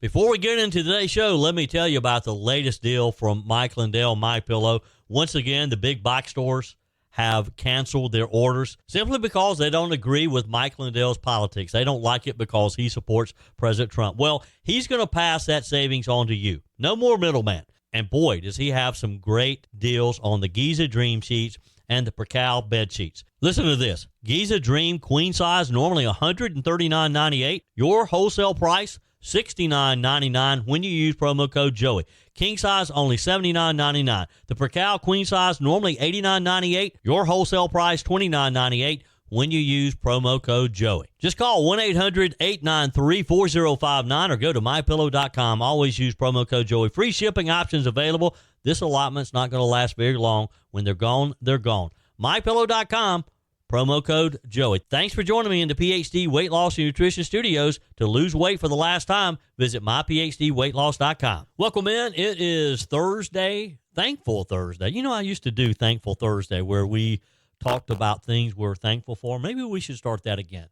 Before we get into today's show, let me tell you about the latest deal from Mike Lindell, MyPillow. Once again, the big box stores have canceled their orders simply because they don't agree with Mike Lindell's politics. They don't like it because he supports President Trump. Well, he's going to pass that savings on to you. No more middleman. And boy, does he have some great deals on the Giza Dream sheets and the Percal bed sheets. Listen to this. Giza Dream queen size, normally $139.98. Your wholesale price, $69.99 when you use promo code Joey. King size, only $79.99. The Percal queen size, normally $89.98. Your wholesale price, $29.98 when you use promo code Joey. Just call 1-800-893-4059 or go to MyPillow.com. Always use promo code Joey. Free shipping options available. This allotment's not going to last very long. When they're gone, they're gone. MyPillow.com. Promo code Joey. Thanks for joining me in the PhD Weight Loss and Nutrition Studios. To lose weight for the last time, visit myphdweightloss.com. Welcome in. It is Thursday, Thankful Thursday. You know, I used to do Thankful Thursday where we talked about things we're thankful for. Maybe we should start that again.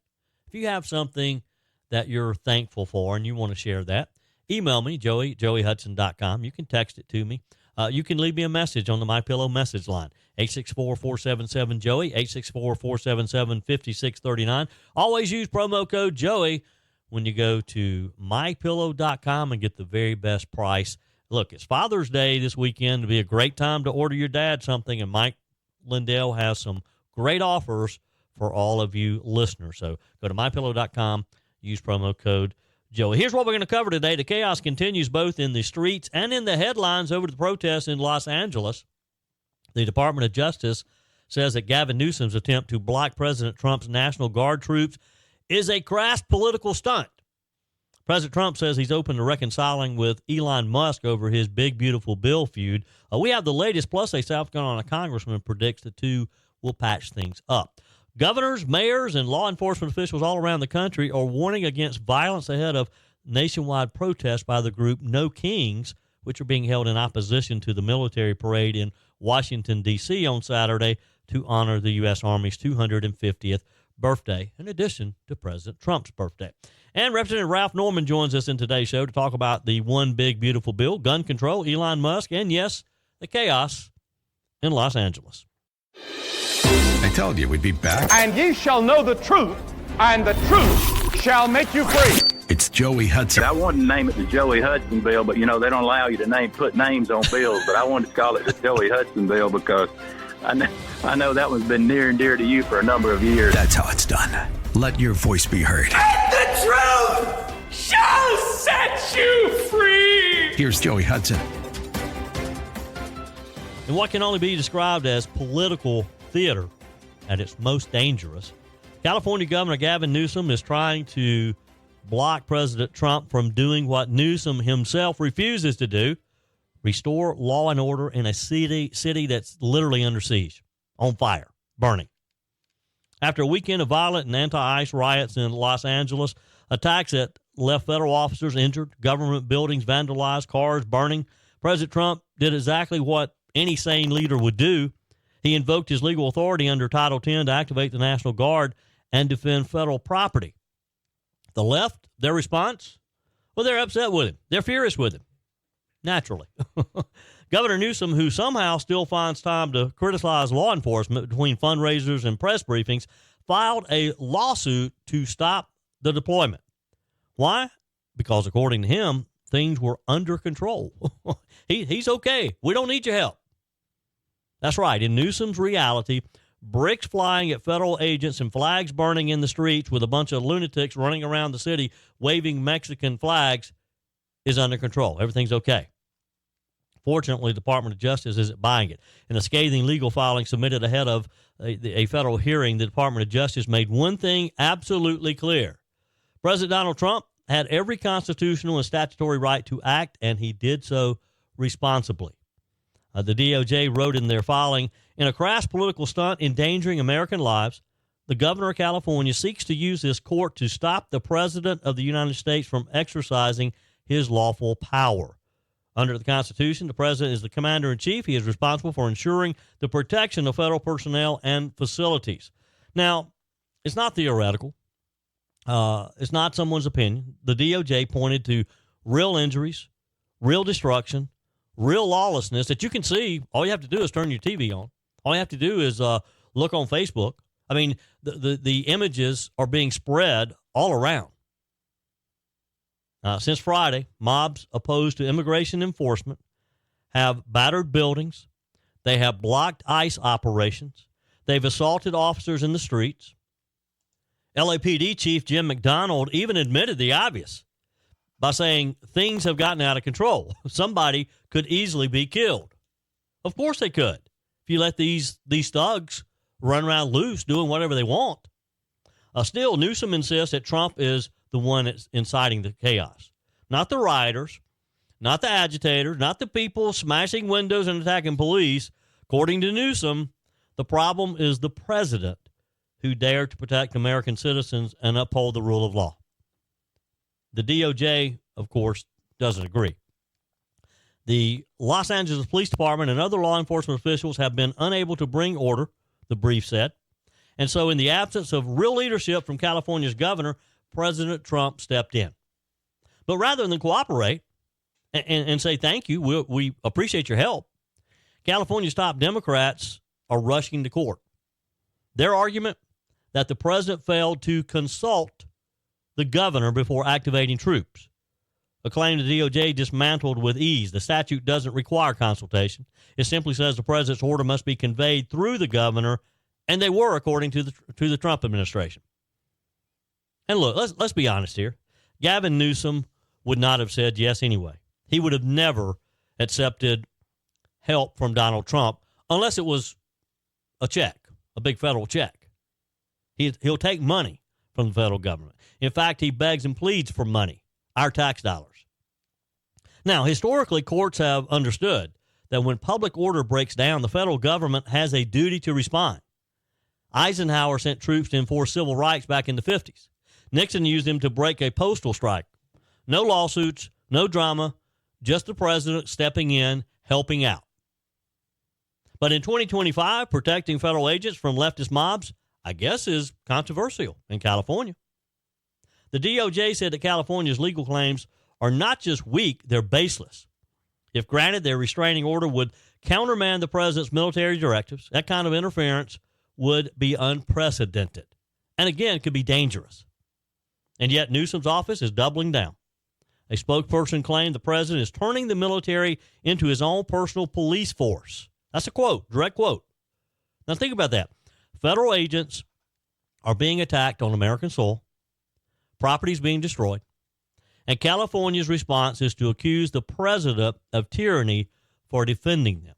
If you have something that you're thankful for and you want to share that, email me, joeyhudson.com. You can text it to me. You can leave me a message on the MyPillow message line, 864-477-JOEY, 864-477-5639. Always use promo code Joey when you go to MyPillow.com and get the very best price. Look, it's Father's Day this weekend. It'll be a great time to order your dad something, and Mike Lindell has some great offers for all of you listeners. So go to MyPillow.com, use promo code Joey. Here's what we're going to cover today. The chaos continues both in the streets and in the headlines over the protests in Los Angeles. The Department of Justice says that Gavin Newsom's attempt to block President Trump's National Guard troops is a crass political stunt. President Trump says he's open to reconciling with Elon Musk over his big, beautiful bill feud. We have the latest, plus a South Carolina congressman predicts the two will patch things up. Governors, mayors, and law enforcement officials all around the country are warning against violence ahead of nationwide protests by the group No Kings, which are being held in opposition to the military parade in Washington, D.C. on Saturday to honor the U.S. Army's 250th birthday, in addition to President Trump's birthday. And Representative Ralph Norman joins us in today's show to talk about the one big, beautiful bill, gun control, Elon Musk, and, yes, the chaos in Los Angeles. I told you we'd be back. And ye shall know the truth, and the truth shall make you free. It's Joey Hudson. I wanted to name it the Joey Hudson bill, but, you know, they don't allow you to put names on bills. But I wanted to call it the Joey Hudson bill because I know that one's been near and dear to you for a number of years. That's how it's done. Let your voice be heard. And the truth shall set you free. Here's Joey Hudson. In what can only be described as political theater at its most dangerous, California Governor Gavin Newsom is trying to block President Trump from doing what Newsom himself refuses to do, restore law and order in a city that's literally under siege, on fire, burning. After a weekend of violent and anti-ICE riots in Los Angeles, attacks that left federal officers injured, government buildings vandalized, cars burning, President Trump did exactly what any sane leader would do. He invoked his legal authority under Title X to activate the National Guard and defend federal property. The left, their response? Well, they're upset with him. They're furious with him. Naturally. Governor Newsom, who somehow still finds time to criticize law enforcement between fundraisers and press briefings, filed a lawsuit to stop the deployment. Why? Because according to him, things were under control. He's okay. We don't need your help. That's right. In Newsom's reality, bricks flying at federal agents and flags burning in the streets with a bunch of lunatics running around the city waving Mexican flags is under control. Everything's okay. Fortunately, the Department of Justice isn't buying it. In a scathing legal filing submitted ahead of a federal hearing, the Department of Justice made one thing absolutely clear. President Donald Trump had every constitutional and statutory right to act, and he did so responsibly. The DOJ wrote in their filing, in a crass political stunt endangering American lives, the governor of California seeks to use this court to stop the president of the United States from exercising his lawful power. Under the Constitution, the president is the commander-in-chief. He is responsible for ensuring the protection of federal personnel and facilities. Now, it's not theoretical. It's not someone's opinion. The DOJ pointed to real injuries, real destruction, real lawlessness that you can see. All you have to do is turn your TV on. All you have to do is look on Facebook. I mean, the images are being spread all around. Since Friday, mobs opposed to immigration enforcement have battered buildings. They have blocked ICE operations. They've assaulted officers in the streets. LAPD Chief Jim McDonald even admitted the obvious by saying things have gotten out of control. Somebody could easily be killed. Of course they could, if you let these thugs run around loose doing whatever they want. Still, Newsom insists that Trump is the one that's inciting the chaos. Not the rioters, not the agitators, not the people smashing windows and attacking police. According to Newsom, the problem is the president who dared to protect American citizens and uphold the rule of law. The DOJ, of course, doesn't agree. The Los Angeles Police Department and other law enforcement officials have been unable to bring order, the brief said. And so in the absence of real leadership from California's governor, President Trump stepped in. But rather than cooperate and say thank you, we appreciate your help, California's top Democrats are rushing to court. Their argument that the president failed to consult the governor before activating troops. A claim the DOJ dismantled with ease. The statute doesn't require consultation. It simply says the president's order must be conveyed through the governor, and they were, according to the Trump administration. And look, let's be honest here. Gavin Newsom would not have said yes anyway. He would have never accepted help from Donald Trump unless it was a check, a big federal check. He'll take money from the federal government. In fact, he begs and pleads for money, our tax dollars. Now, historically, courts have understood that when public order breaks down, the federal government has a duty to respond. Eisenhower sent troops to enforce civil rights back in the 50s. Nixon used them to break a postal strike. No lawsuits, no drama, just the president stepping in, helping out. But in 2025, protecting federal agents from leftist mobs, I guess, is controversial in California. The DOJ said that California's legal claims are not just weak, they're baseless. If granted, their restraining order would countermand the president's military directives. That kind of interference would be unprecedented. And again, could be dangerous. And yet Newsom's office is doubling down. A spokesperson claimed the president is turning the military into his own personal police force. That's a quote, direct quote. Now think about that. Federal agents are being attacked on American soil. Properties being destroyed. And California's response is to accuse the president of tyranny for defending them.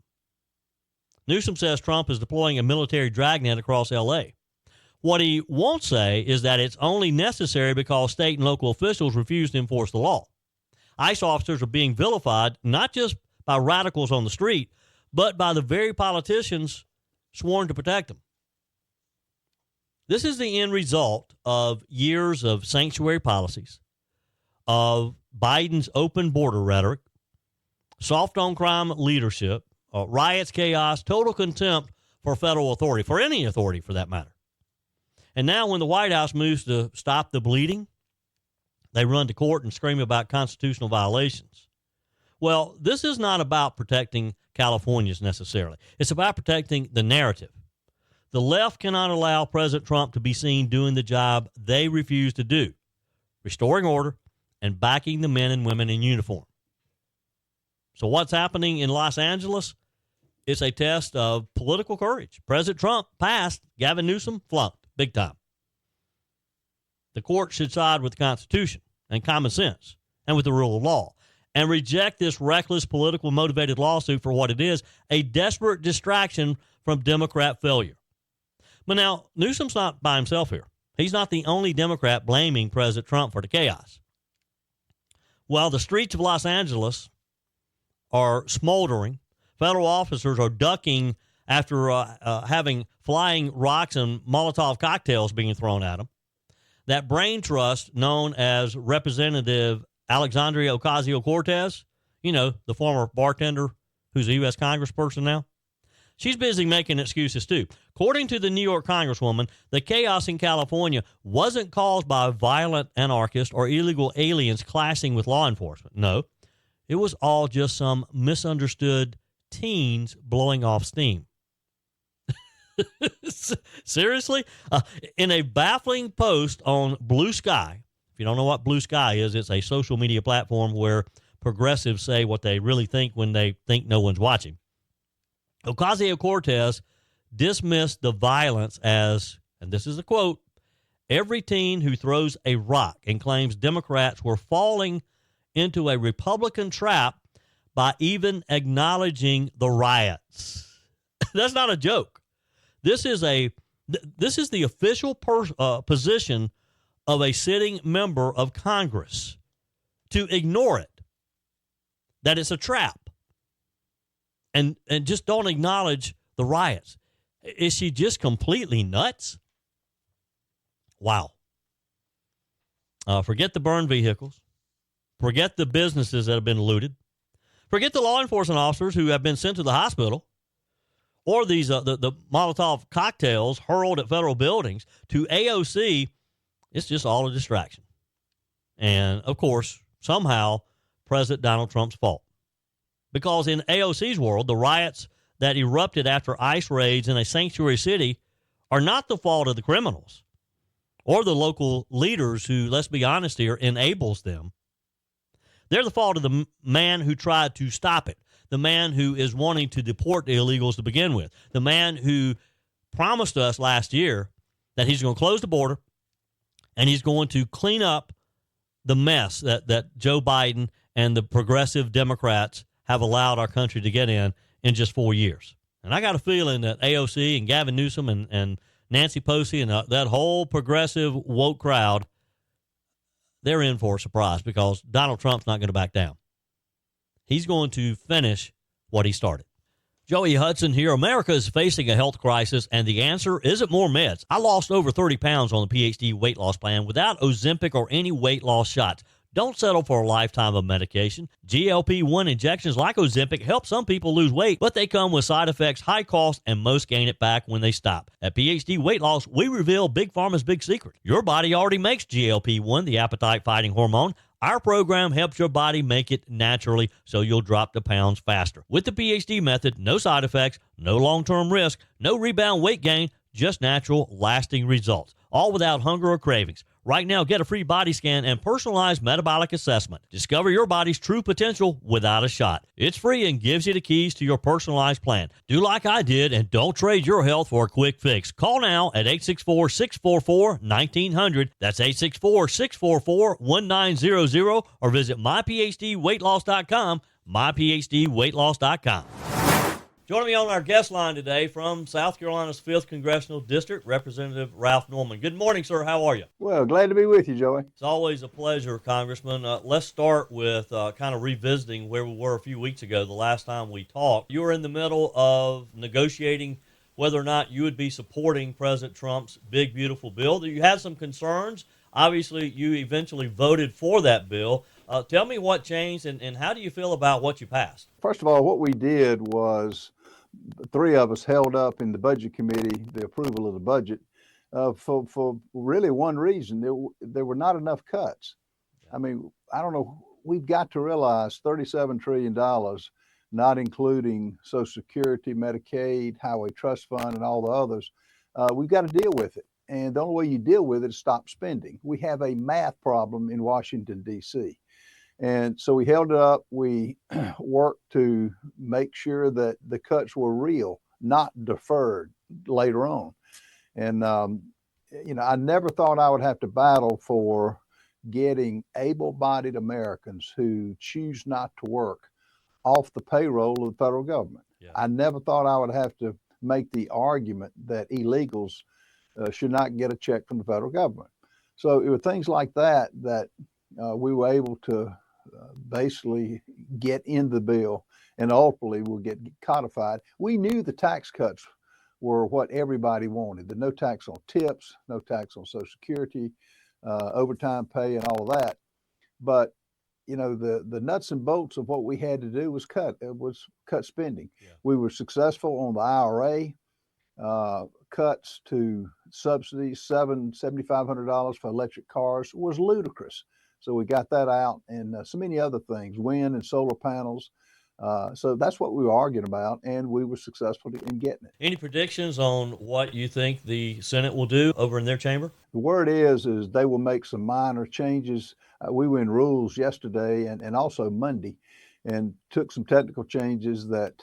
Newsom says Trump is deploying a military dragnet across L.A. What he won't say is that it's only necessary because state and local officials refuse to enforce the law. ICE officers are being vilified not just by radicals on the street, but by the very politicians sworn to protect them. This is the end result of years of sanctuary policies, of Biden's open border rhetoric, soft on crime leadership, riots, chaos, total contempt for federal authority, for any authority for that matter. And now when the White House moves to stop the bleeding, they run to court and scream about constitutional violations. Well, this is not about protecting Californians necessarily. It's about protecting the narrative. The left cannot allow President Trump to be seen doing the job they refuse to do, restoring order and backing the men and women in uniform. So what's happening in Los Angeles? It's a test of political courage. President Trump passed, Gavin Newsom flunked, big time. The court should side with the Constitution and common sense and with the rule of law and reject this reckless, political motivated lawsuit for what it is, a desperate distraction from Democrat failure. But now, Newsom's not by himself here. He's not the only Democrat blaming President Trump for the chaos. While the streets of Los Angeles are smoldering, federal officers are ducking after having flying rocks and Molotov cocktails being thrown at them. That brain trust known as Representative Alexandria Ocasio-Cortez, you know, the former bartender who's a U.S. congressperson now, She's busy making excuses, too. According to the New York Congresswoman, the chaos in California wasn't caused by violent anarchists or illegal aliens clashing with law enforcement. No, it was all just some misunderstood teens blowing off steam. Seriously? In a baffling post on Blue Sky, if you don't know what Blue Sky is, it's a social media platform where progressives say what they really think when they think no one's watching. Ocasio-Cortez dismissed the violence as, and this is a quote, every teen who throws a rock, and claims Democrats were falling into a Republican trap by even acknowledging the riots. That's not a joke. This is the official position of a sitting member of Congress, to ignore it, that it's a trap. And just don't acknowledge the riots. Is she just completely nuts? Wow. Forget the burned vehicles. Forget the businesses that have been looted. Forget the law enforcement officers who have been sent to the hospital, or these the Molotov cocktails hurled at federal buildings. To AOC, it's just all a distraction. And, of course, somehow President Donald Trump's fault. Because in AOC's world, the riots that erupted after ICE raids in a sanctuary city are not the fault of the criminals or the local leaders who, let's be honest here, enables them. They're the fault of the man who tried to stop it, the man who is wanting to deport the illegals to begin with, the man who promised us last year that he's going to close the border and he's going to clean up the mess that Joe Biden and the progressive Democrats have allowed our country to get in just 4 years. And I got a feeling that AOC and Gavin Newsom and Nancy Pelosi and that whole progressive woke crowd, they're in for a surprise, because Donald Trump's not going to back down. He's going to finish what he started. Joey Hudson here. America is facing a health crisis, and the answer isn't more meds. I lost over 30 pounds on the PhD weight loss plan without Ozempic or any weight loss shots. Don't settle for a lifetime of medication. GLP-1 injections like Ozempic help some people lose weight, but they come with side effects, high cost, and most gain it back when they stop. At PhD Weight Loss, we reveal Big Pharma's big secret. Your body already makes GLP-1, the appetite-fighting hormone. Our program helps your body make it naturally so you'll drop the pounds faster. With the PhD method, no side effects, no long-term risk, no rebound weight gain, just natural, lasting results, all without hunger or cravings. Right now, get a free body scan and personalized metabolic assessment. Discover your body's true potential without a shot. It's free and gives you the keys to your personalized plan. Do like I did and don't trade your health for a quick fix. Call now at 864-644-1900. That's 864-644-1900, or visit myphdweightloss.com, myphdweightloss.com. Joining me on our guest line today from South Carolina's 5th Congressional District, Representative Ralph Norman. Good morning, sir. How are you? Well, glad to be with you, Joey. It's always a pleasure, Congressman. Let's start with kind of revisiting where we were a few weeks ago, the last time we talked. You were in the middle of negotiating whether or not you would be supporting President Trump's big, beautiful bill. You had some concerns. Obviously, you eventually voted for that bill. Tell me what changed, and how do you feel about what you passed? First of all, what we did was the three of us held up in the Budget Committee the approval of the budget for really one reason. There were not enough cuts. I mean, I don't know. We've got to realize $37 trillion, not including Social Security, Medicaid, Highway Trust Fund, and all the others. We've got to deal with it. And the only way you deal with it is stop spending. We have a math problem in Washington, D.C. And so we held it up. We worked to make sure that the cuts were real, not deferred later on. And, I never thought I would have to battle for getting able-bodied Americans who choose not to work off the payroll of the federal government. Yeah. I never thought I would have to make the argument that illegals should not get a check from the federal government. So it was things like that we were able to basically get in the bill, and ultimately will get codified. We knew the tax cuts were what everybody wanted. The no tax on tips, no tax on Social Security, overtime pay, and all of that. But the nuts and bolts of what we had to do was cut spending. Yeah. We were successful on the IRA. Cuts to subsidies, $7,500 for electric cars was ludicrous. So we got that out, and so many other things, wind and solar panels. So that's what we were arguing about, and we were successful in getting it. Any predictions on what you think the Senate will do over in their chamber? The word is they will make some minor changes. We were in rules yesterday and also Monday, and took some technical changes that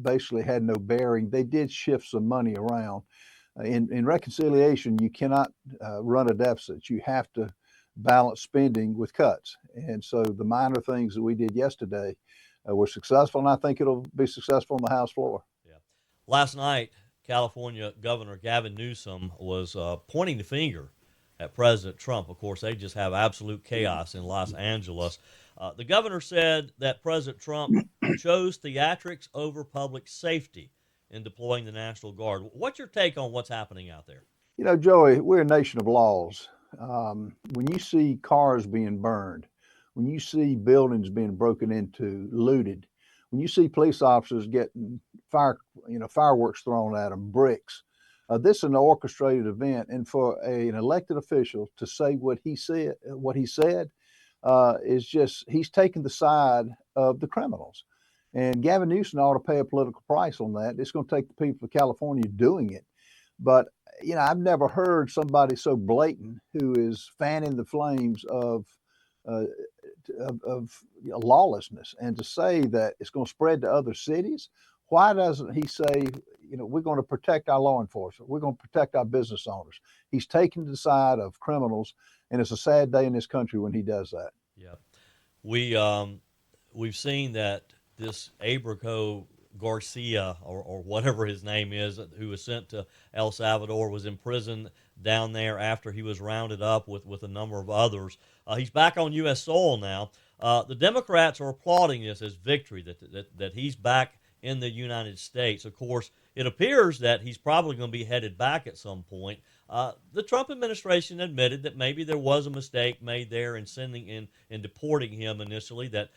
basically had no bearing. They did shift some money around. In reconciliation, you cannot run a deficit. You have to balance spending with cuts. And so the minor things that we did yesterday were successful, and I think it'll be successful on the House floor. Yeah. Last night, California Governor Gavin Newsom was pointing the finger at President Trump. Of course, they just have absolute chaos in Los Angeles. The governor said that President Trump chose theatrics over public safety in deploying the National Guard. What's your take on what's happening out there? Joey, we're a nation of laws. When you see cars being burned, when you see buildings being broken into, looted, when you see police officers getting fireworks thrown at them, bricks, this is an orchestrated event. And for an elected official to say what he said is just, he's taking the side of the criminals. And Gavin Newsom ought to pay a political price on that. It's going to take the people of California doing it. But, I've never heard somebody so blatant who is fanning the flames of lawlessness, and to say that it's going to spread to other cities. Why doesn't he say, we're going to protect our law enforcement, we're going to protect our business owners? He's taking the side of criminals, and it's a sad day in this country when he does that. Yeah, we've seen that this Abraco Garcia, or whatever his name is, who was sent to El Salvador, was in prison down there after he was rounded up with a number of others. He's back on U.S. soil now. The Democrats are applauding this as victory, that he's back in the United States. Of course, it appears that he's probably going to be headed back at some point. The Trump administration admitted that maybe there was a mistake made there in sending in deporting him initially, that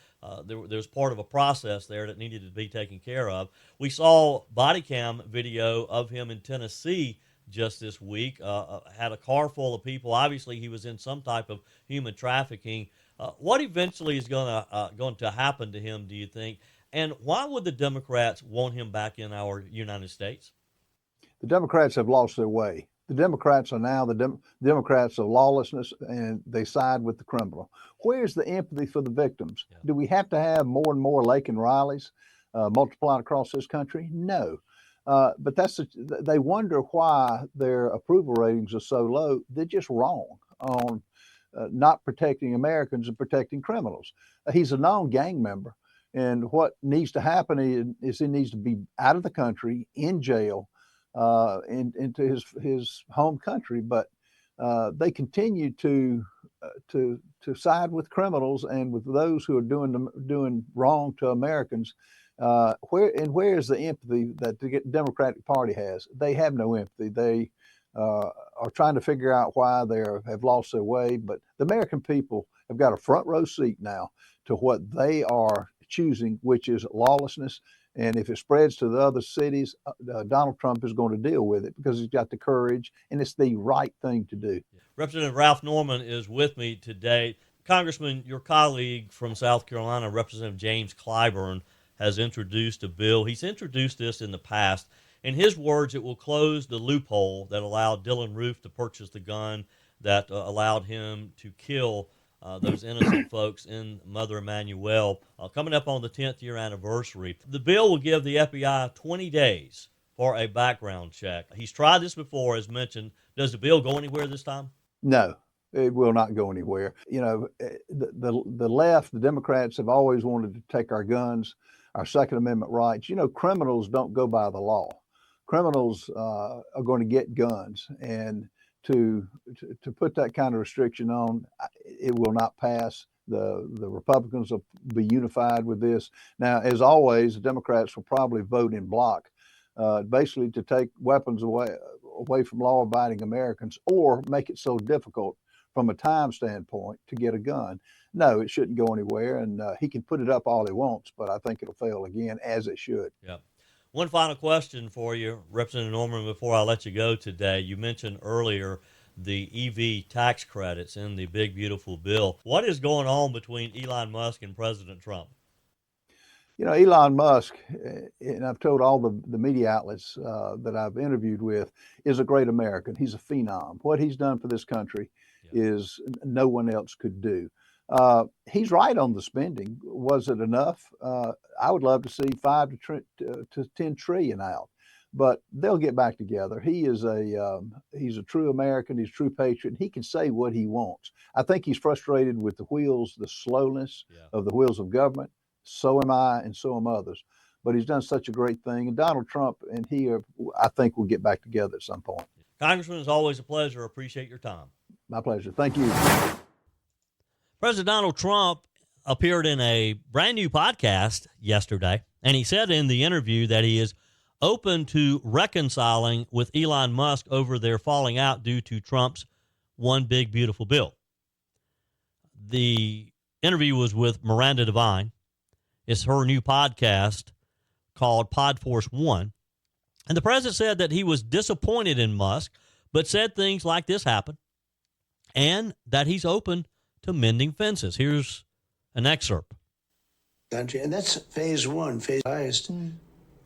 there was part of a process there that needed to be taken care of. We saw body cam video of him in Tennessee just this week, had a car full of people. Obviously, he was in some type of human trafficking. What eventually is going to happen to him, do you think? And why would the Democrats want him back in our United States? The Democrats have lost their way. The Democrats are now the Democrats of lawlessness, and they side with the criminal. Where's the empathy for the victims? Yeah. Do we have to have more and more Lake and Rileys multiplied across this country? No. But they wonder why their approval ratings are so low. They're just wrong on not protecting Americans and protecting criminals. He's a known gang member, and what needs to happen is he needs to be out of the country, in jail, into his home country. But they continue to side with criminals and with those who are doing wrong to Americans. Where is the empathy that the Democratic Party has? They have no empathy. They are trying to figure out why they have lost their way. But the American people have got a front row seat now to what they are choosing, which is lawlessness. And if it spreads to the other cities, Donald Trump is going to deal with it because he's got the courage, and it's the right thing to do. Representative Ralph Norman is with me today. Congressman, your colleague from South Carolina, Representative James Clyburn, has introduced a bill. He's introduced this in the past. In his words, it will close the loophole that allowed Dylan Roof to purchase the gun that allowed him to kill those innocent folks in Mother Emanuel, coming up on the 10th year anniversary. The bill will give the FBI 20 days for a background check. He's tried this before, as mentioned. Does the bill go anywhere this time? No, it will not go anywhere. The left, the Democrats have always wanted to take our guns, our Second Amendment rights. Criminals don't go by the law. Criminals are going to get guns, and to put that kind of restriction on, it will not pass. The Republicans will be unified with this. Now, as always, the Democrats will probably vote in bloc, basically to take weapons away from law-abiding Americans, or make it so difficult from a time standpoint to get a gun. no, it shouldn't go anywhere. And he can put it up all he wants, but I think it'll fail again, as it should. Yeah. One final question for you, Representative Norman, before I let you go today. You mentioned earlier the EV tax credits in the big, beautiful bill. What is going on between Elon Musk and President Trump? You know, Elon Musk, and I've told all the media outlets that I've interviewed with, is a great American. He's a phenom. What he's done for this country is no one else could do. He's right on the spending. Was it enough? I would love to see 5 to 10 trillion out, but they'll get back together. He's a true American. He's a true patriot. And he can say what he wants. I think he's frustrated with the slowness of the wheels of government. So am I, and so am others. But he's done such a great thing. And Donald Trump and he I think, will get back together at some point. Congressman, it's always a pleasure. Appreciate your time. My pleasure. Thank you. President Donald Trump appeared in a brand new podcast yesterday, and he said in the interview that he is open to reconciling with Elon Musk over their falling out due to Trump's One Big Beautiful Bill. The interview was with Miranda Devine. It's her new podcast called Pod Force One. And the president said that he was disappointed in Musk, but said things like this happened, and that he's open to mending fences. Here's an excerpt. Country, and that's phase one. That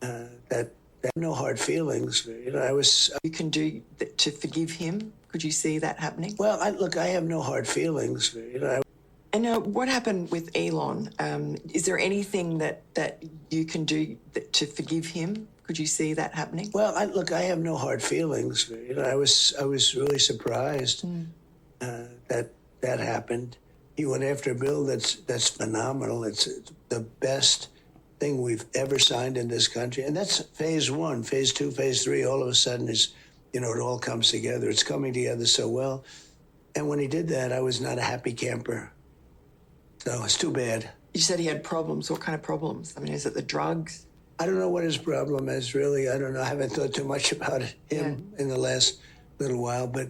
I have no hard feelings. You know, You can do to forgive him. Could you see that happening? Well, I have no hard feelings. You know. And what happened with Elon? Is there anything that you can do to forgive him? Could you see that happening? Well, I have no hard feelings. You know, I was really surprised that happened. He went after a bill that's phenomenal. It's the best thing we've ever signed in this country, and that's phase one. Phase two, phase three. All of a sudden, it all comes together. It's coming together so well. And when he did that, I was not a happy camper. So it's too bad. You said he had problems. What kind of problems? I mean, is it the drugs? I don't know what his problem is, really. I don't know. I haven't thought too much about him in the last little while, but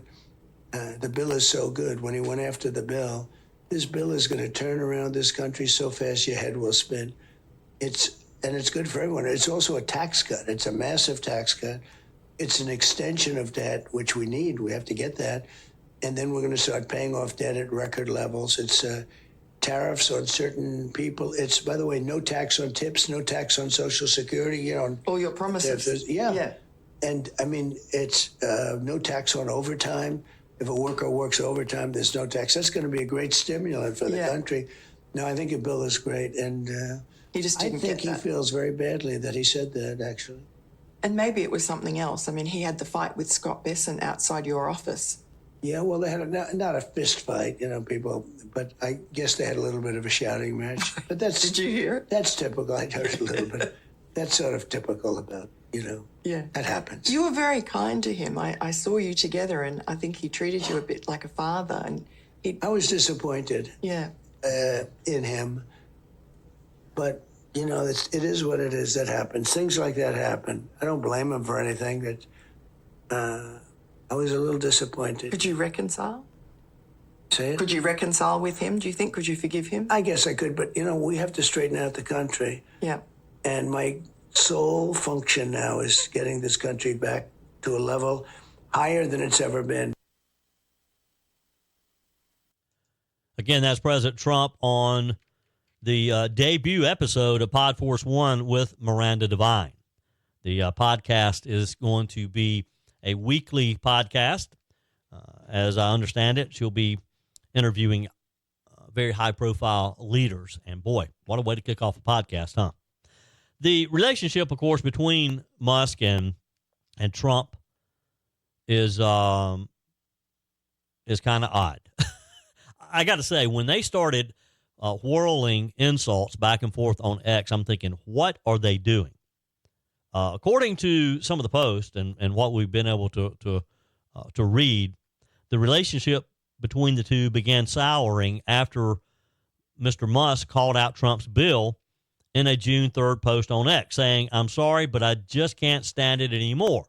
the bill is so good. When he went after the bill, this bill is going to turn around this country so fast your head will spin. It's good for everyone. It's also a tax cut. It's a massive tax cut. It's an extension of debt, which we need. We have to get that. And then we're going to start paying off debt at record levels. It's tariffs on certain people. It's, by the way, no tax on tips, no tax on Social Security. All your promises. Yeah. And, I mean, it's no tax on overtime. If a worker works overtime, there's no tax. That's going to be a great stimulant for the country. No, I think your bill is great. And he just didn't I think get that. He feels very badly that he said that, actually. And maybe it was something else. I mean, he had the fight with Scott Besson outside your office. Yeah, well, they had not a fist fight, people, but I guess they had a little bit of a shouting match. But that's Did you hear it? That's typical. I heard it a little bit. That's sort of typical about, that happens. You were very kind to him. I saw you together, and I think he treated you a bit like a father. And I was disappointed in him, but it is what it is. That happens. Things like that happen. I don't blame him for anything. That I was a little disappointed. Could you reconcile? Say it? Could you reconcile with him? Do you think? Could you forgive him? I guess I could, but we have to straighten out the country. Yeah. And my sole function now is getting this country back to a level higher than it's ever been. Again, that's President Trump on the debut episode of Pod Force One with Miranda Devine. The podcast is going to be a weekly podcast. As I understand it, she'll be interviewing very high-profile leaders. And, boy, what a way to kick off a podcast, huh? The relationship, of course, between Musk and Trump is kind of odd. I got to say, when they started whirling insults back and forth on X, I'm thinking, what are they doing? According to some of the posts and what we've been able to read, the relationship between the two began souring after Mr. Musk called out Trump's bill in a June 3rd post on X, saying, "I'm sorry, but I just can't stand it anymore.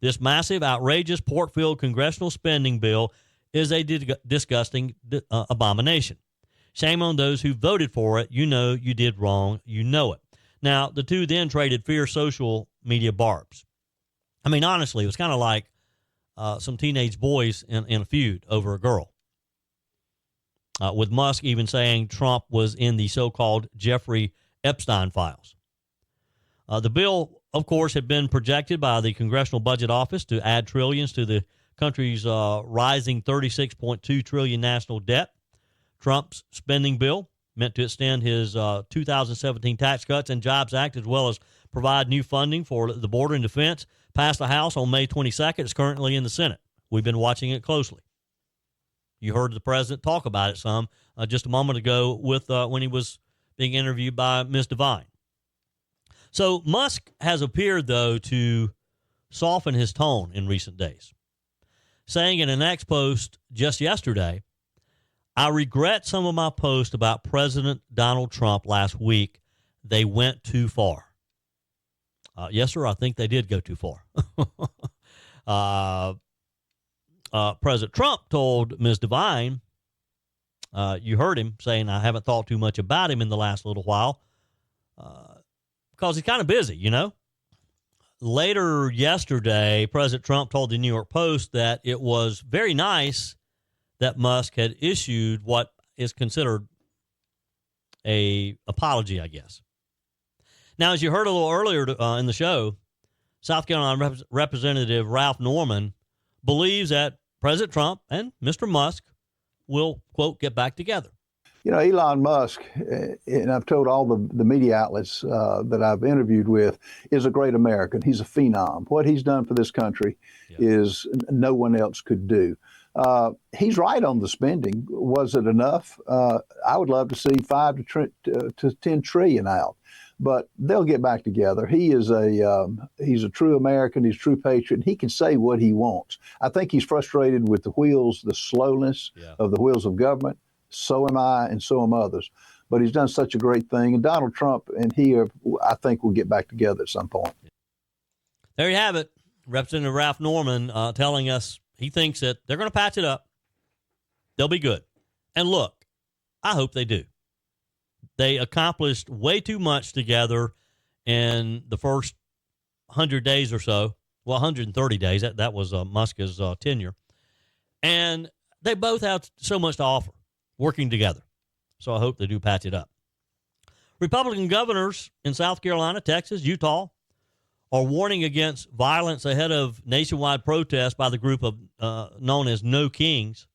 This massive, outrageous, pork-filled congressional spending bill is a disgusting abomination." Shame on those who voted for it. You know you did wrong. You know it. Now, the two then traded fierce social media barbs. I mean, honestly, it was kind of like some teenage boys in a feud over a girl. With Musk even saying Trump was in the so-called Jeffrey Epstein files. The bill, of course, had been projected by the Congressional Budget Office to add trillions to the country's rising $36.2 trillion national debt. Trump's spending bill meant to extend his 2017 Tax Cuts and Jobs Act, as well as provide new funding for the border and defense, passed the House on May 22nd. It's currently in the Senate. We've been watching it closely. You heard the president talk about it some just a moment ago with when he was being interviewed by Ms. Devine. So Musk has appeared, though, to soften his tone in recent days, saying in an X post just yesterday, "I regret some of my posts about President Donald Trump last week. They went too far." Yes, sir, I think they did go too far. President Trump told Ms. Devine, you heard him saying, "I haven't thought too much about him in the last little while," because he's kind of busy, you know. Later yesterday, President Trump told the New York Post that it was very nice that Musk had issued what is considered a apology, I guess. Now, as you heard a little earlier in the show, South Carolina Representative Ralph Norman believes that President Trump and Mr. Musk will, quote, get back together. You know, Elon Musk, and I've told all the media outlets that I've interviewed with, is a great American. He's a phenom. What he's done for this country is no one else could do. He's right on the spending. Was it enough? I would love to see 5 to 10 trillion out, but they'll get back together. He's a true American. He's a true patriot. He can say what he wants. I think he's frustrated with the slowness of the wheels of government. So am I, and so am others. But he's done such a great thing. And Donald Trump and he, I think, will get back together at some point. There you have it. Representative Ralph Norman telling us he thinks that they're going to patch it up. They'll be good. And look, I hope they do. They accomplished way too much together in the first 100 days or so. Well, 130 days. That was Musk's tenure. And they both have so much to offer working together. So I hope they do patch it up. Republican governors in South Carolina, Texas, Utah are warning against violence ahead of nationwide protests by the group of known as No Kings,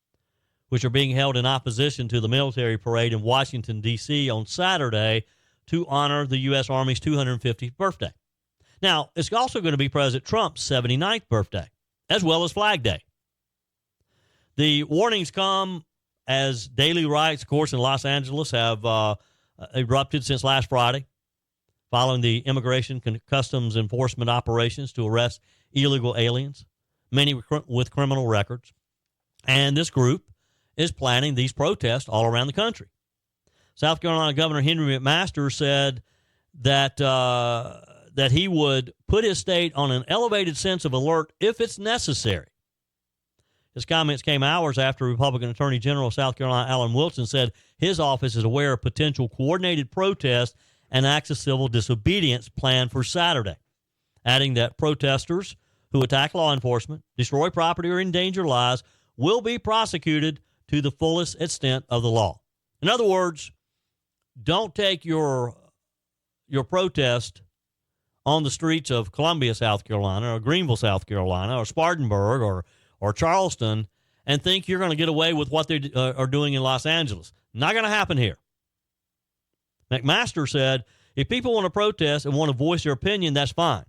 which are being held in opposition to the military parade in Washington, D.C. on Saturday to honor the U.S. Army's 250th birthday. Now, it's also going to be President Trump's 79th birthday, as well as Flag Day. The warnings come as daily riots, of course, in Los Angeles have erupted since last Friday, following the Immigration Customs Enforcement operations to arrest illegal aliens, many with criminal records. And this group is planning these protests all around the country. South Carolina Governor Henry McMaster said that that he would put his state on an elevated sense of alert if it's necessary. His comments came hours after Republican Attorney General of South Carolina Alan Wilson said his office is aware of potential coordinated protests and acts of civil disobedience planned for Saturday, adding that protesters who attack law enforcement, destroy property, or endanger lives will be prosecuted to the fullest extent of the law. In other words, don't take your protest on the streets of Columbia, South Carolina, or Greenville, South Carolina, or Spartanburg, or Charleston, and think you're going to get away with what they are doing in Los Angeles. Not going to happen here. McMaster said, if people want to protest and want to voice their opinion, that's fine.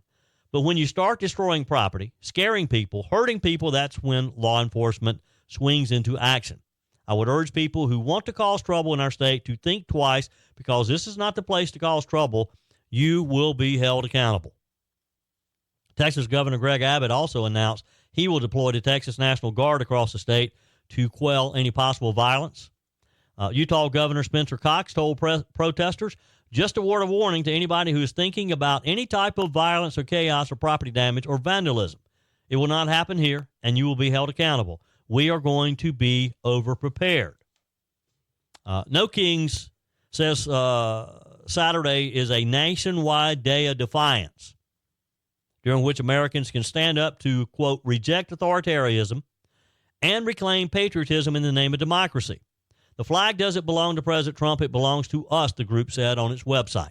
But when you start destroying property, scaring people, hurting people, that's when law enforcement swings into action. I would urge people who want to cause trouble in our state to think twice, because this is not the place to cause trouble. You will be held accountable. Texas Governor Greg Abbott also announced he will deploy the Texas National Guard across the state to quell any possible violence. Utah Governor Spencer Cox told protesters, just a word of warning to anybody who is thinking about any type of violence or chaos or property damage or vandalism. It will not happen here, and you will be held accountable. We are going to be overprepared. No Kings says Saturday is a nationwide day of defiance, during which Americans can stand up to, quote, reject authoritarianism and reclaim patriotism in the name of democracy. The flag doesn't belong to President Trump. It belongs to us, the group said on its website.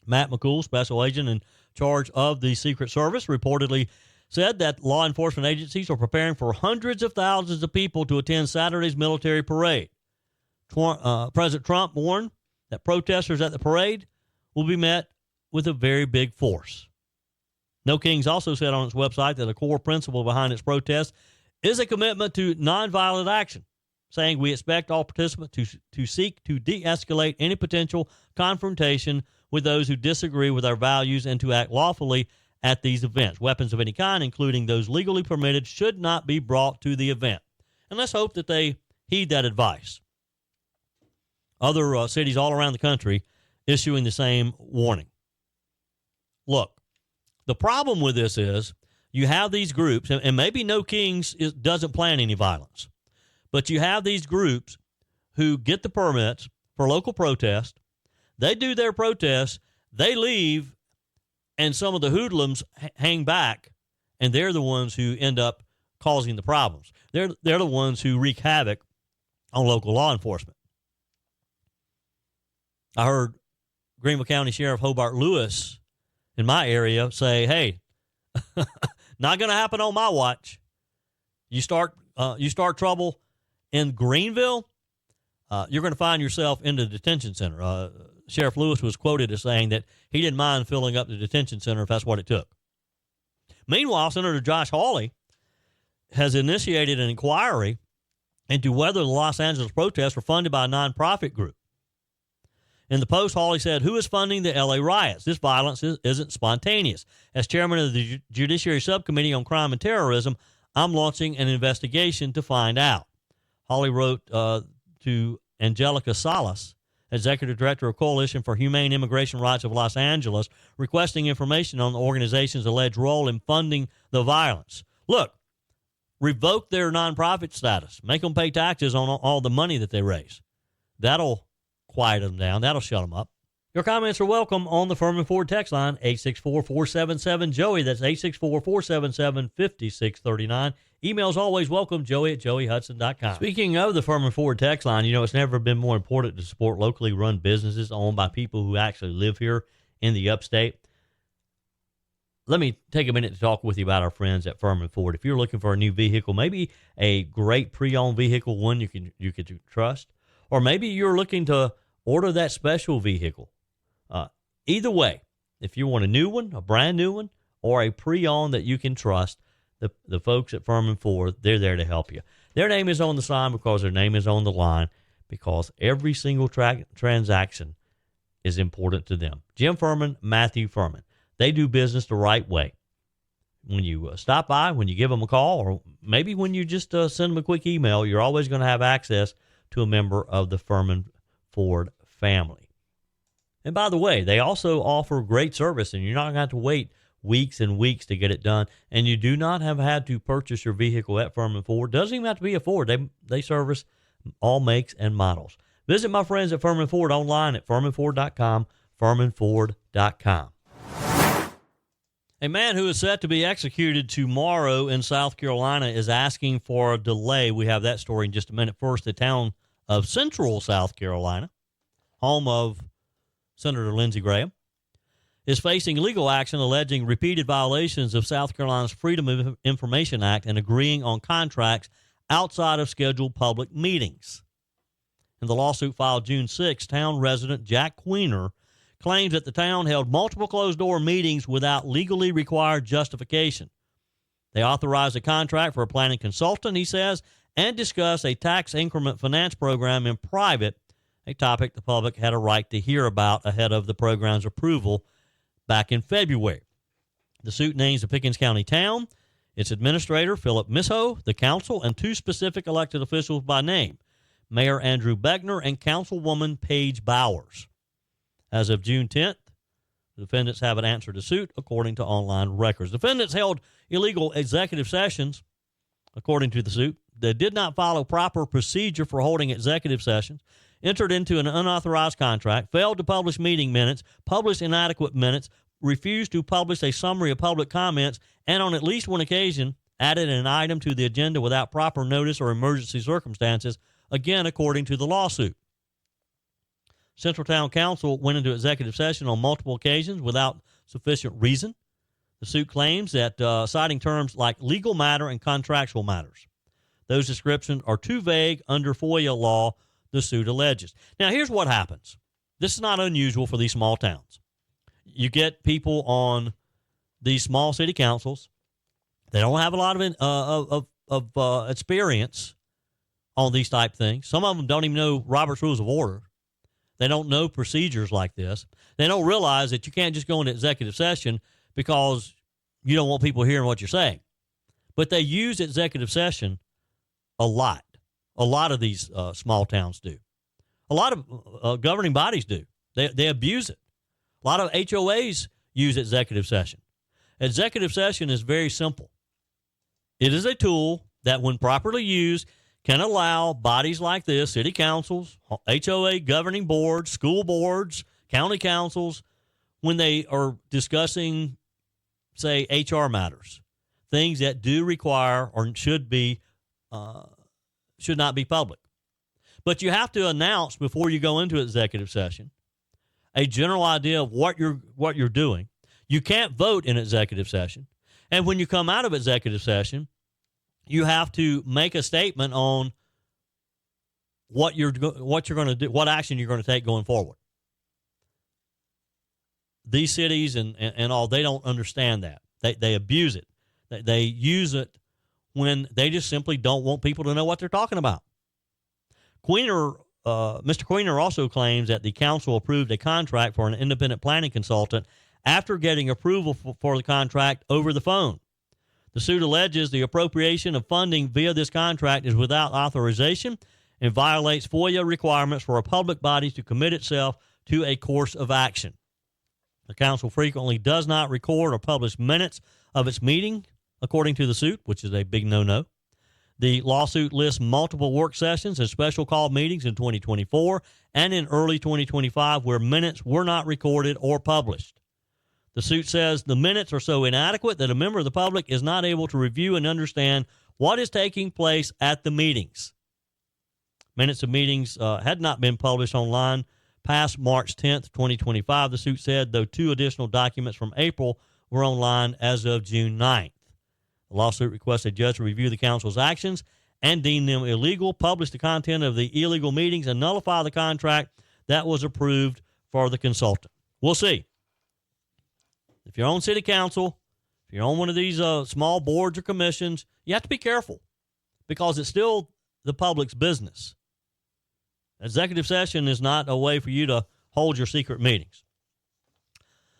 Matt McCool, special agent in charge of the Secret Service, reportedly said that law enforcement agencies are preparing for hundreds of thousands of people to attend Saturday's military parade. President Trump warned that protesters at the parade will be met with a very big force. No Kings also said on its website that a core principle behind its protest is a commitment to nonviolent action, saying we expect all participants to seek to de-escalate any potential confrontation with those who disagree with our values and to act lawfully at these events. Weapons of any kind, including those legally permitted, should not be brought to the event. And let's hope that they heed that advice. Other cities all around the country issuing the same warning. Look, the problem with this is you have these groups, and maybe No Kings doesn't plan any violence, but you have these groups who get the permits for local protest. They do their protests, they leave, and some of the hoodlums hang back, and they're the ones who end up causing the problems. They're the ones who wreak havoc on local law enforcement. I heard Greenville County Sheriff Hobart Lewis in my area say, hey, not going to happen on my watch. You start trouble in Greenville, you're going to find yourself in the detention center. Sheriff Lewis was quoted as saying that he didn't mind filling up the detention center if that's what it took. Meanwhile, Senator Josh Hawley has initiated an inquiry into whether the Los Angeles protests were funded by a nonprofit group. In the post, Hawley said, who is funding the L.A. riots? This violence isn't spontaneous. As chairman of the Judiciary Subcommittee on Crime and Terrorism, I'm launching an investigation to find out. Hawley wrote to Angelica Salas, Executive Director of Coalition for Humane Immigration Rights of Los Angeles, requesting information on the organization's alleged role in funding the violence. Look, revoke their nonprofit status. Make them pay taxes on all the money that they raise. That'll quiet them down. That'll shut them up. Your comments are welcome on the Furman Ford text line, 864-477-JOEY. That's 864-477-5639. Emails always welcome, joey@joeyhudson.com. Speaking of the Furman Ford text line, it's never been more important to support locally run businesses owned by people who actually live here in the upstate. Let me take a minute to talk with you about our friends at Furman Ford. If you're looking for a new vehicle, maybe a great pre-owned vehicle, one you can trust, or maybe you're looking to order that special vehicle. Either way, if you want a new one, a brand new one, or a pre-owned that you can trust, the folks at Furman Ford, they're there to help you. Their name is on the sign because their name is on the line, because every single transaction is important to them. Jim Furman, Matthew Furman. They do business the right way. When you stop by, when you give them a call, or maybe when you just send them a quick email, you're always going to have access to a member of the Furman Ford family. And by the way, they also offer great service, and you're not going to have to wait weeks and weeks to get it done. And you do not have had to purchase your vehicle at Furman Ford. Doesn't even have to be a Ford. They service all makes and models. Visit my friends at Furman Ford online at furmanford.com, furmanford.com. A man who is set to be executed tomorrow in South Carolina is asking for a delay. We have that story in just a minute. First, the town of Central South Carolina, home of Senator Lindsey Graham, is facing legal action alleging repeated violations of South Carolina's Freedom of Information Act and agreeing on contracts outside of scheduled public meetings. In the lawsuit filed June 6, town resident Jack Queener claims that the town held multiple closed-door meetings without legally required justification. They authorized a contract for a planning consultant, he says, and discussed a tax increment finance program in private, a topic the public had a right to hear about ahead of the program's approval back in February. The suit names the Pickens County town, its administrator, Philip Misho, the council, and two specific elected officials by name, Mayor Andrew Beckner and Councilwoman Paige Bowers. As of June 10th, the defendants haven't answered the suit, according to online records. Defendants held illegal executive sessions, according to the suit, that did not follow proper procedure for holding executive sessions, entered into an unauthorized contract, failed to publish meeting minutes, published inadequate minutes, refused to publish a summary of public comments, and on at least one occasion added an item to the agenda without proper notice or emergency circumstances, again, according to the lawsuit. Central Town Council went into executive session on multiple occasions without sufficient reason. The suit claims that citing terms like legal matter and contractual matters. Those descriptions are too vague under FOIA law, the suit alleges. Now, here's what happens. This is not unusual for these small towns. You get people on these small city councils. They don't have a lot of experience on these type things. Some of them don't even know Robert's Rules of Order. They don't know procedures like this. They don't realize that you can't just go into executive session because you don't want people hearing what you're saying. But they use executive session a lot. A lot of these small towns do. A lot of governing bodies do. They abuse it. A lot of HOAs use executive session. Executive session is very simple. It is a tool that, when properly used, can allow bodies like this, city councils, HOA governing boards, school boards, county councils, when they are discussing, say, HR matters, things that do require or should not be public. But you have to announce before you go into executive session a general idea of what you're doing. You can't vote in executive session. And when you come out of executive session, you have to make a statement on what you're going to do, what action you're going to take going forward. These cities and all, they don't understand that. They abuse it. They use it when they just simply don't want people to know what they're talking about. Mr. Queener also claims that the council approved a contract for an independent planning consultant after getting approval for the contract over the phone. The suit alleges the appropriation of funding via this contract is without authorization and violates FOIA requirements for a public body to commit itself to a course of action. The council frequently does not record or publish minutes of its meeting, according to the suit, which is a big no-no. The lawsuit lists multiple work sessions and special call meetings in 2024 and in early 2025 where minutes were not recorded or published. The suit says the minutes are so inadequate that a member of the public is not able to review and understand what is taking place at the meetings. Minutes of meetings had not been published online past March 10th, 2025, the suit said, though 2 additional documents from April were online as of June 9th. The lawsuit requests a judge to review the council's actions and deem them illegal, publish the content of the illegal meetings, and nullify the contract that was approved for the consultant. We'll see. If you're on city council, if you're on one of these small boards or commissions, you have to be careful because it's still the public's business. Executive session is not a way for you to hold your secret meetings.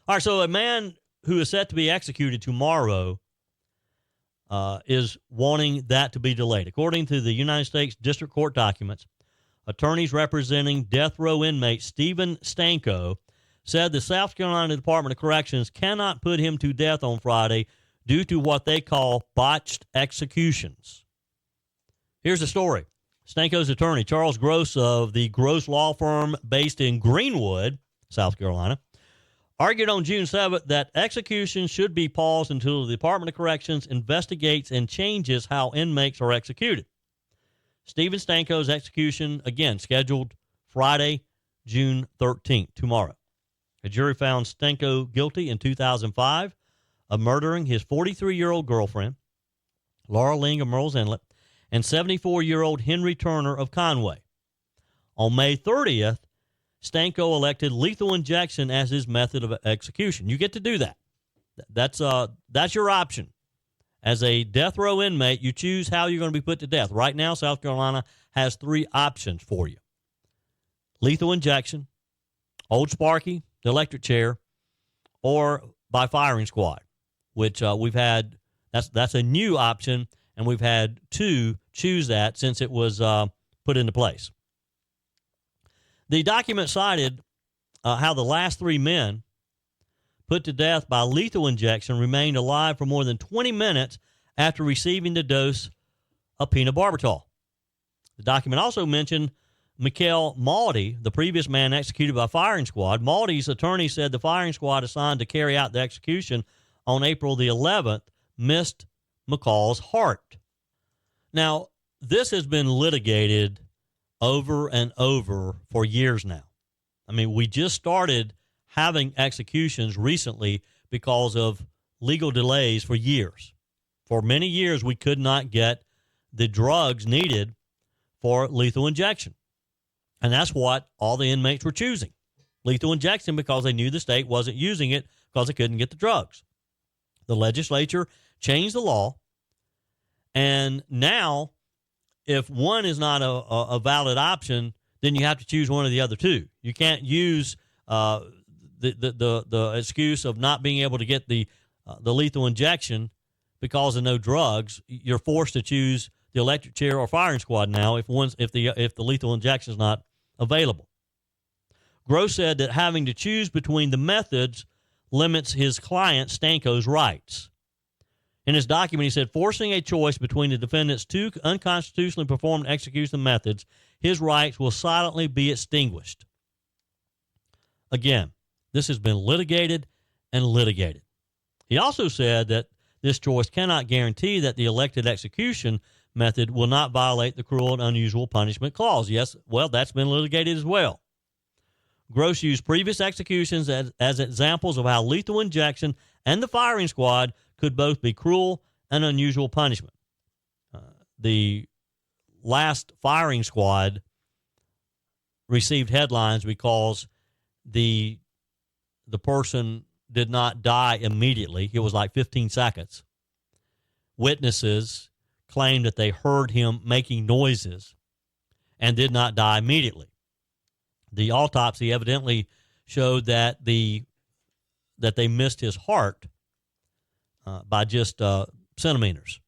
All right, so a man who is set to be executed tomorrow is wanting that to be delayed. According to the United States District Court documents, attorneys representing death row inmate Stephen Stanko said the South Carolina Department of Corrections cannot put him to death on Friday due to what they call botched executions. Here's the story. Stanko's attorney, Charles Gross of the Gross Law Firm based in Greenwood, South Carolina, argued on June 7th that execution should be paused until the Department of Corrections investigates and changes how inmates are executed. Stephen Stanko's execution, again, scheduled Friday, June 13th, tomorrow. A jury found Stanko guilty in 2005 of murdering his 43-year-old girlfriend, Laura Ling of Murrells Inlet, and 74-year-old Henry Turner of Conway. On May 30th, Stanko elected lethal injection as his method of execution. You get to do that. That's your option. As a death row inmate, you choose how you're going to be put to death. Right now, South Carolina has 3 options for you. Lethal injection, Old Sparky, the electric chair, or by firing squad, which we've had. That's a new option, and we've had 2 choose that since it was put into place. The document cited how the last 3 men put to death by lethal injection remained alive for more than 20 minutes after receiving the dose of pentobarbital. The document also mentioned Mikhail Maldi, the previous man executed by firing squad. Maldi's attorney said the firing squad assigned to carry out the execution on April the 11th missed McCall's heart. Now, this has been litigated over and over for years now. I mean, we just started having executions recently because of legal delays for years. For many years, we could not get the drugs needed for lethal injection. And that's what all the inmates were choosing, lethal injection, because they knew the state wasn't using it because they couldn't get the drugs. The legislature changed the law, and now if one is not a valid option, then you have to choose one of the other two. You can't use the excuse of not being able to get the lethal injection because of no drugs. You're forced to choose the electric chair or firing squad now if the lethal injection is not available. Gross said that having to choose between the methods limits his client Stanko's rights. In his document, he said, forcing a choice between the defendant's two unconstitutionally performed execution methods, his rights will silently be extinguished. Again, this has been litigated and litigated. He also said that this choice cannot guarantee that the elected execution method will not violate the cruel and unusual punishment clause. Yes, well, that's been litigated as well. Gross used previous executions as examples of how lethal injection and the firing squad could both be cruel and unusual punishment. The last firing squad received headlines because the person did not die immediately. It was like 15 seconds. Witnesses claimed that they heard him making noises and did not die immediately. The autopsy evidently showed that they missed his heart by just centimeters.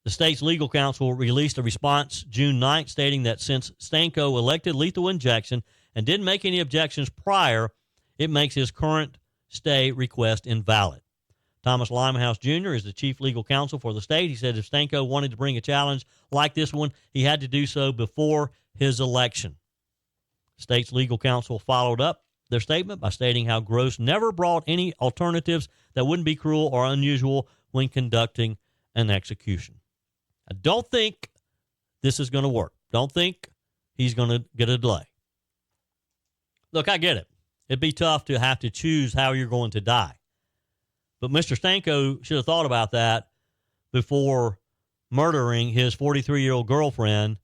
The state's legal counsel released a response June 9th stating that since Stanko elected lethal injection and didn't make any objections prior, it makes his current stay request invalid. Thomas Limehouse Jr. is the chief legal counsel for the state. He said if Stanko wanted to bring a challenge like this one, he had to do so before his election. State's legal counsel followed up their statement by stating how Gross never brought any alternatives that wouldn't be cruel or unusual when conducting an execution. I don't think this is going to work. Don't think he's going to get a delay. Look, I get it. It'd be tough to have to choose how you're going to die. But Mr. Stanko should have thought about that before murdering his 43-year-old girlfriend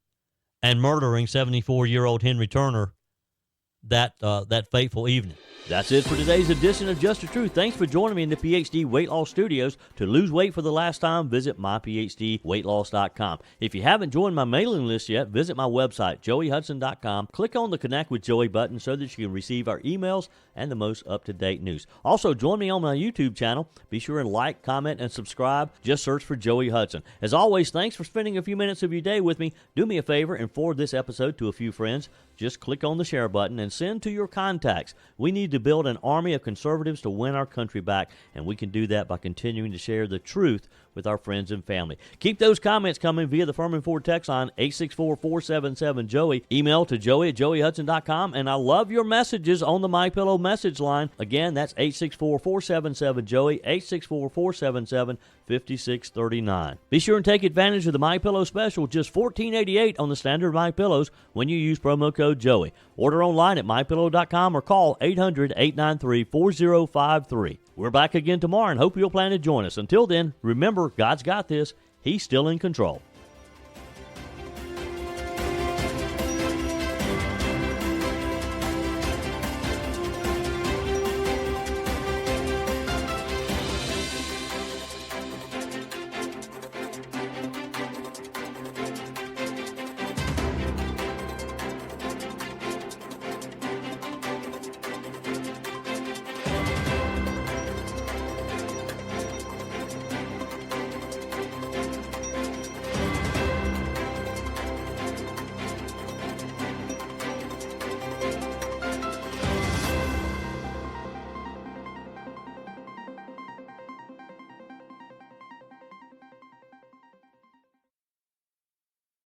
and murdering 74-year-old Henry Turner that fateful evening. That's it for today's edition of Just the Truth. Thanks for joining me in the PhD Weight Loss Studios. To lose weight for the last time, visit myphdweightloss.com. If you haven't joined my mailing list yet, visit my website, joeyhudson.com. Click on the Connect with Joey button so that you can receive our emails and the most up-to-date news. Also, join me on my YouTube channel. Be sure and like, comment, and subscribe. Just search for Joey Hudson. As always, thanks for spending a few minutes of your day with me. Do me a favor and forward this episode to a few friends. Just click on the share button and send to your contacts. We need to build an army of conservatives to win our country back, and we can do that by continuing to share the truth with our friends and family. Keep those comments coming via the Furman Ford text line 864-477-JOEY. Email to joey@joeyhudson.com, and I love your messages on the MyPillow message line. Again, that's 864-477-JOEY, 864-477-5639. Be sure and take advantage of the MyPillow special, just $14.88 on the standard MyPillows when you use promo code Joey. Order online at mypillow.com or call 800-893-4053. We're back again tomorrow and hope you'll plan to join us. Until then, remember, God's got this. He's still in control.